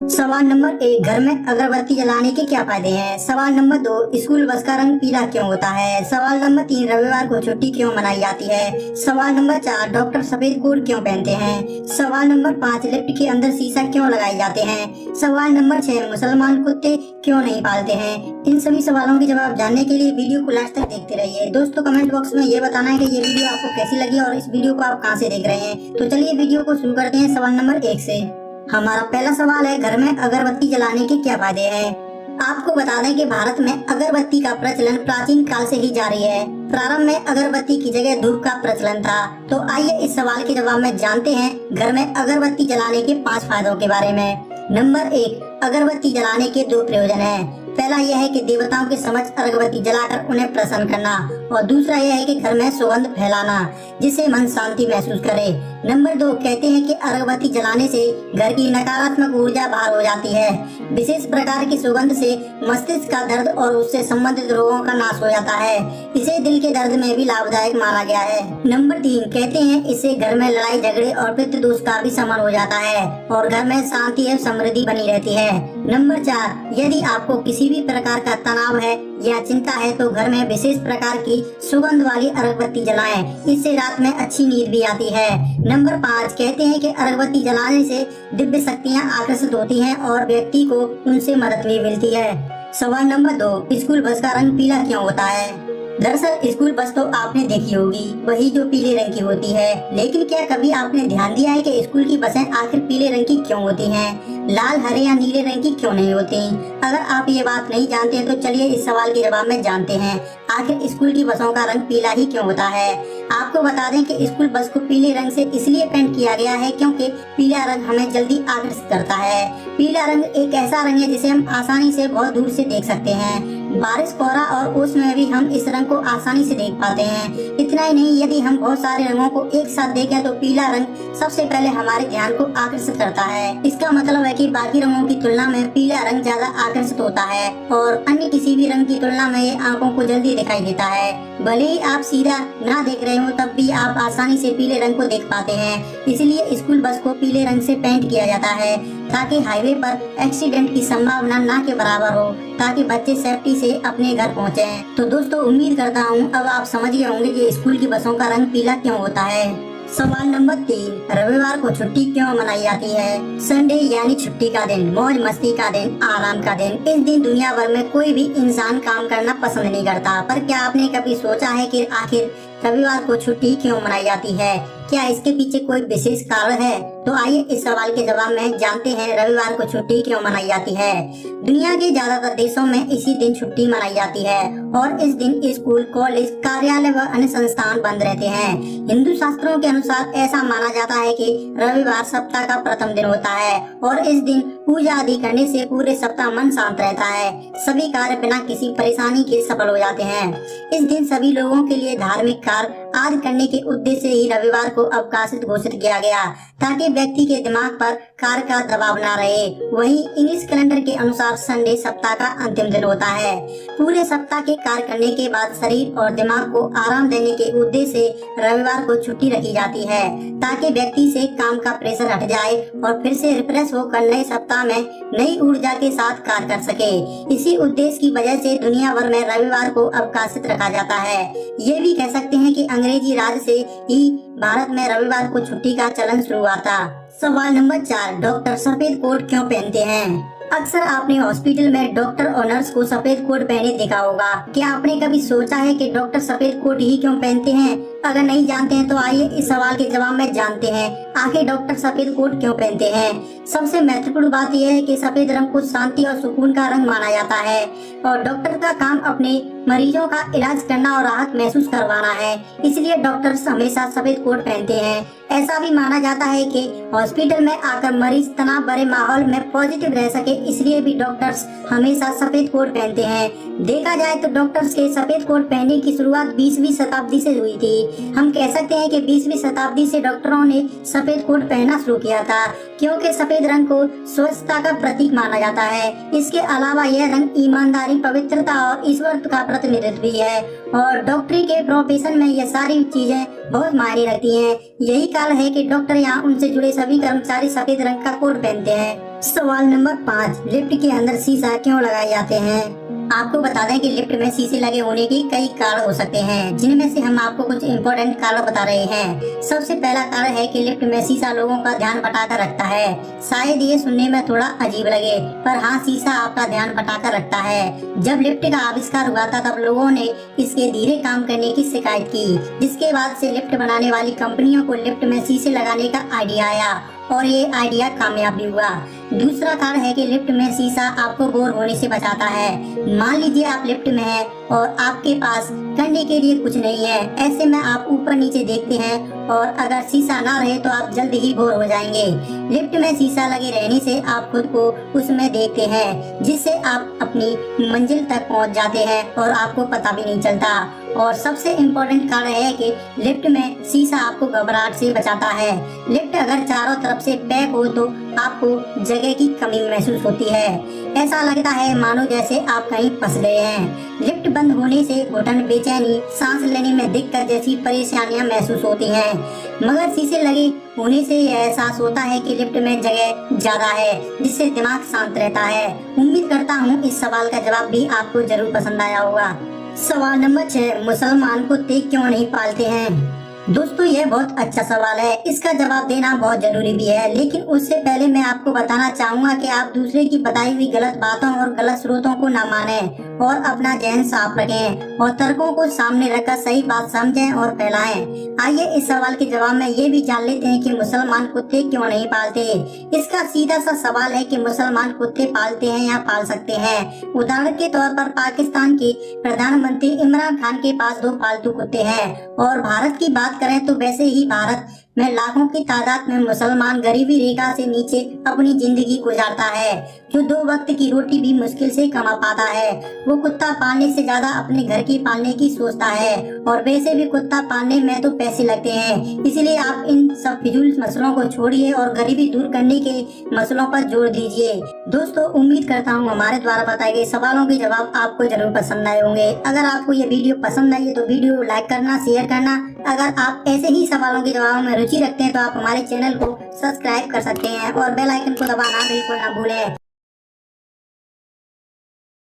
सवाल नंबर 1, घर में अगरबत्ती जलाने के क्या फायदे हैं। सवाल नंबर 2, स्कूल बस का रंग पीला क्यों होता है। सवाल नंबर 3, रविवार को छुट्टी क्यों मनाई जाती है। सवाल नंबर 4, डॉक्टर सफेद कोट क्यों पहनते हैं। सवाल नंबर 5, लिफ्ट के अंदर शीशा क्यों लगाए जाते हैं। सवाल नंबर 6, मुसलमान कुत्ते क्यों नहीं पालते हैं। इन सभी सवालों के जवाब जानने के लिए वीडियो को लास्ट तक देखते रहिए। दोस्तों, कमेंट बॉक्स में ये बताना है कि ये वीडियो आपको कैसी लगी और इस वीडियो को आप कहाँ से देख रहे हैं। तो चलिए वीडियो को शुरू करते हैं सवाल नंबर 1 से। हमारा पहला सवाल है, घर में अगरबत्ती जलाने के क्या फायदे हैं। आपको बता दें कि भारत में अगरबत्ती का प्रचलन प्राचीन काल से ही जारी है। प्रारंभ में अगरबत्ती की जगह धूप का प्रचलन था। तो आइए इस सवाल के जवाब में जानते हैं घर में अगरबत्ती जलाने के 5 फायदों के बारे में। नंबर 1, अगरबत्ती जलाने के 2 प्रयोजन हैं। पहला यह है कि देवताओं के समक्ष अगरबत्ती जलाकर उन्हें प्रसन्न करना, और दूसरा यह है कि घर में सुगंध फैलाना जिससे मन शांति महसूस करे। नंबर 2, कहते हैं कि अगरबत्ती जलाने से घर की नकारात्मक ऊर्जा बाहर हो जाती है। विशेष प्रकार की सुगंध से मस्तिष्क का दर्द और उससे संबंधित रोगों का नाश हो जाता है। इसे दिल के दर्द में भी लाभदायक माना गया है। नंबर 3, कहते हैं इससे घर में लड़ाई झगड़े और पितृ दोष का भी शमन हो जाता है और घर में शांति एवं समृद्धि बनी रहती है। नंबर 4, यदि आपको किसी भी प्रकार का तनाव है या चिंता है तो घर में विशेष प्रकार की सुगंध वाली अगरबत्ती जलाएं। इससे रात में अच्छी नींद भी आती है। नंबर 5, कहते हैं कि अगरबत्ती जलाने से दिव्य शक्तियां आकर्षित होती हैं और व्यक्ति को उनसे मदद भी मिलती है। सवाल नंबर 2, स्कूल बस का रंग पीला क्यों होता है। दरअसल स्कूल बस तो आपने देखी होगी, वही जो पीले रंग की होती है। लेकिन क्या कभी आपने ध्यान दिया है कि स्कूल की बसें आखिर पीले रंग की क्यों होती हैं, लाल, हरे या नीले रंग की क्यों नहीं होती। अगर आप ये बात नहीं जानते तो चलिए इस सवाल के जवाब में जानते हैं आखिर स्कूल की बसों का रंग पीला ही क्यों होता है। आपको बता दें कि स्कूल बस को पीले रंग से इसलिए पेंट किया गया है क्योंकि पीला रंग हमें जल्दी आकर्षित करता है। पीला रंग एक ऐसा रंग है जिसे हम आसानी से बहुत दूर से देख सकते हैं। बारिश, कोहरा और ओस में भी हम इस रंग को आसानी से देख पाते हैं। इतना ही नहीं, यदि हम बहुत सारे रंगों को एक साथ देखें तो पीला रंग सबसे पहले हमारे ध्यान को आकर्षित करता है। इसका मतलब है कि बाकी रंगों की तुलना में पीला रंग ज्यादा आकर्षित होता है और अन्य किसी भी रंग की तुलना में ये आंखों को जल्दी दिखाई देता है। भले ही आप सीधा ना देख रहे हो तब भी आप आसानी से पीले रंग को देख पाते हैं। इसलिए स्कूल बस को पीले रंग से पेंट किया जाता है ताकि हाईवे पर एक्सीडेंट की संभावना ना के बराबर हो, ताकि बच्चे सेफ्टी से अपने घर पहुँचे। तो दोस्तों, उम्मीद करता हूँ अब आप समझ गए होंगे कि स्कूल की बसों का रंग पीला क्यों होता है। सवाल नंबर 3, रविवार को छुट्टी क्यों मनाई जाती है। संडे यानी छुट्टी का दिन, मौज मस्ती का दिन, आराम का दिन। इस दिन दुनिया भर में कोई भी इंसान काम करना पसंद नहीं करता, पर क्या आपने कभी सोचा है कि आखिर रविवार को छुट्टी क्यों मनाई जाती है। क्या इसके पीछे कोई विशेष कारण है। तो आइए इस सवाल के जवाब में जानते हैं रविवार को छुट्टी क्यों मनाई जाती है। दुनिया के ज्यादातर देशों में इसी दिन छुट्टी मनाई जाती है और इस दिन स्कूल, कॉलेज, कार्यालय व अन्य संस्थान बंद रहते हैं। हिंदू शास्त्रों के अनुसार ऐसा माना जाता है कि रविवार सप्ताह का प्रथम दिन होता है और इस दिन पूजा आदि करने से पूरे सप्ताह मन शांत रहता है। सभी कार्य बिना किसी परेशानी के सफल हो जाते हैं। इस दिन सभी लोगों के लिए धार्मिक कार्य आदि करने के उद्देश्य से ही रविवार को अवकाशित घोषित किया गया, ताकि व्यक्ति के दिमाग पर कार्य का दबाव न रहे। वहीं इंग्लिश कैलेंडर के अनुसार संडे सप्ताह का अंतिम दिन होता है। पूरे सप्ताह के कार्य करने के बाद शरीर और दिमाग को आराम देने के उद्देश्य से रविवार को छुट्टी रखी जाती है, ताकि व्यक्ति से काम का प्रेशर हट जाए और फिर से रिफ्रेश होकर नए सप्ताह में नई ऊर्जा के साथ कार्य कर सके। इसी उद्देश्य की वजह से दुनिया भर में रविवार को अवकाशित रखा जाता है। ये भी कह सकते हैं कि अंग्रेजी राज से ही भारत में रविवार को छुट्टी का चलन शुरू हुआ था। सवाल नंबर 4, डॉक्टर सफेद कोट क्यों पहनते हैं। अक्सर आपने हॉस्पिटल में डॉक्टर और नर्स को सफेद कोट पहने देखा होगा। क्या आपने कभी सोचा है कि डॉक्टर सफेद कोट ही क्यों पहनते हैं। अगर नहीं जानते हैं तो आइए इस सवाल के जवाब में जानते हैं आखिर डॉक्टर सफेद कोट क्यों पहनते हैं। सबसे महत्वपूर्ण बात यह है कि सफेद रंग को शांति और सुकून का रंग माना जाता है और डॉक्टर का काम अपने मरीजों का इलाज करना और राहत महसूस करवाना है। इसलिए डॉक्टर्स हमेशा सफेद कोट पहनते हैं। ऐसा भी माना जाता है कि हॉस्पिटल में आकर मरीज तनाव भरे माहौल में पॉजिटिव रह सके, इसलिए भी डॉक्टर्स हमेशा सफेद कोट पहनते हैं। देखा जाए तो डॉक्टर्स के सफेद कोट पहनने की शुरुआत 20वीं शताब्दी से हुई थी। हम कह सकते हैं कि 20वीं शताब्दी से डॉक्टरों ने सफेद कोट पहनना शुरू किया था, क्योंकि सफेद रंग को स्वच्छता का प्रतीक माना जाता है। इसके अलावा यह रंग ईमानदारी, पवित्रता और ईश्वर का प्रतिनिधित्व भी है और डॉक्टरी के प्रोफेशन में ये सारी चीजें बहुत मायने रखती हैं। यही कारण है कि डॉक्टर यहाँ उनसे जुड़े सभी कर्मचारी सफेद रंग का कोट पहनते हैं। सवाल नंबर 5, लिफ्ट के अंदर शीशा क्यों लगाए जाते हैं? आपको बता दें कि लिफ्ट में शीशे लगे होने के कई कारण हो सकते हैं, जिनमें से हम आपको कुछ इम्पोर्टेंट कारण बता रहे हैं। सबसे पहला कारण है कि लिफ्ट में शीशा लोगों का ध्यान भटका रखता है। शायद ये सुनने में थोड़ा अजीब लगे, पर हाँ, शीशा आपका ध्यान भटका रखता है। जब लिफ्ट का आविष्कार हुआ था तब लोगों ने इसके धीरे काम करने की शिकायत की, जिसके बाद से लिफ्ट बनाने वाली कंपनियों को लिफ्ट में शीशे लगाने का आइडिया आया और ये आइडिया कामयाब भी हुआ। दूसरा कारण है कि लिफ्ट में शीशा आपको बोर होने से बचाता है। मान लीजिए आप लिफ्ट में हैं और आपके पास करने के लिए कुछ नहीं है। ऐसे में आप ऊपर नीचे देखते हैं और अगर शीशा ना रहे तो आप जल्द ही बोर हो जाएंगे। लिफ्ट में शीशा लगे रहने से आप खुद को उसमें देखते हैं, जिससे आप अपनी मंजिल तक पहुंच जाते हैं और आपको पता भी नहीं चलता। और सबसे इम्पोर्टेंट कारण है कि लिफ्ट में शीशा आपको घबराहट से बचाता है। लिफ्ट अगर चारों तरफ से पैक हो तो आपको जगह की कमी महसूस होती है। ऐसा लगता है मानो जैसे आप कहीं फंस गए हैं। लिफ्ट बंद होने से घुटन, बेचैनी, सांस लेने में दिक्कत जैसी परेशानियां महसूस होती हैं। मगर शीशे लगे होने से यह एहसास होता है कि लिफ्ट में जगह ज्यादा है, जिससे दिमाग शांत रहता है। उम्मीद करता हूँ इस सवाल का जवाब भी आपको जरूर पसंद आया होगा। सवाल नंबर 6, मुसलमान कुत्ते क्यों नहीं पालते हैं? दोस्तों, यह बहुत अच्छा सवाल है। इसका जवाब देना बहुत जरूरी भी है, लेकिन उससे पहले मैं आपको बताना चाहूँगा कि आप दूसरे की बताई हुई गलत बातों और गलत स्रोतों को न मानें और अपना जहन साफ रखें और तर्कों को सामने रखकर सही बात समझें और फैलाएं। आइए इस सवाल के जवाब में ये भी जान लेते हैं कि मुसलमान कुत्ते क्यों नहीं पालते। इसका सीधा सा सवाल है कि मुसलमान कुत्ते पालते हैं या पाल सकते हैं। उदाहरण के तौर पर पाकिस्तान के प्रधानमंत्री इमरान खान के पास 2 पालतू कुत्ते हैं। और भारत की बात करें तो वैसे ही भारत में लाखों की तादाद में मुसलमान गरीबी रेखा से नीचे अपनी जिंदगी गुजारता है, जो 2 वक्त की रोटी भी मुश्किल से कमा पाता है। वो कुत्ता पालने से ज्यादा अपने घर की पालने की सोचता है, और वैसे भी कुत्ता पालने में तो पैसे लगते हैं। इसलिए आप इन सब फिजूल मसलों को छोड़िए और गरीबी दूर करने के मसलों पर जोर दीजिए। दोस्तों, उम्मीद करता हूँ हमारे द्वारा बताए गए सवालों के जवाब आपको जरूर पसंद आए होंगे। अगर आपको ये वीडियो पसंद आई है तो वीडियो लाइक करना, शेयर करना। अगर आप ऐसे ही सवालों के जवाब में रुचि रखते हैं तो आप हमारे चैनल को सब्सक्राइब कर सकते हैं और बेल आइकन को दबाना बिल्कुल ना भूलें।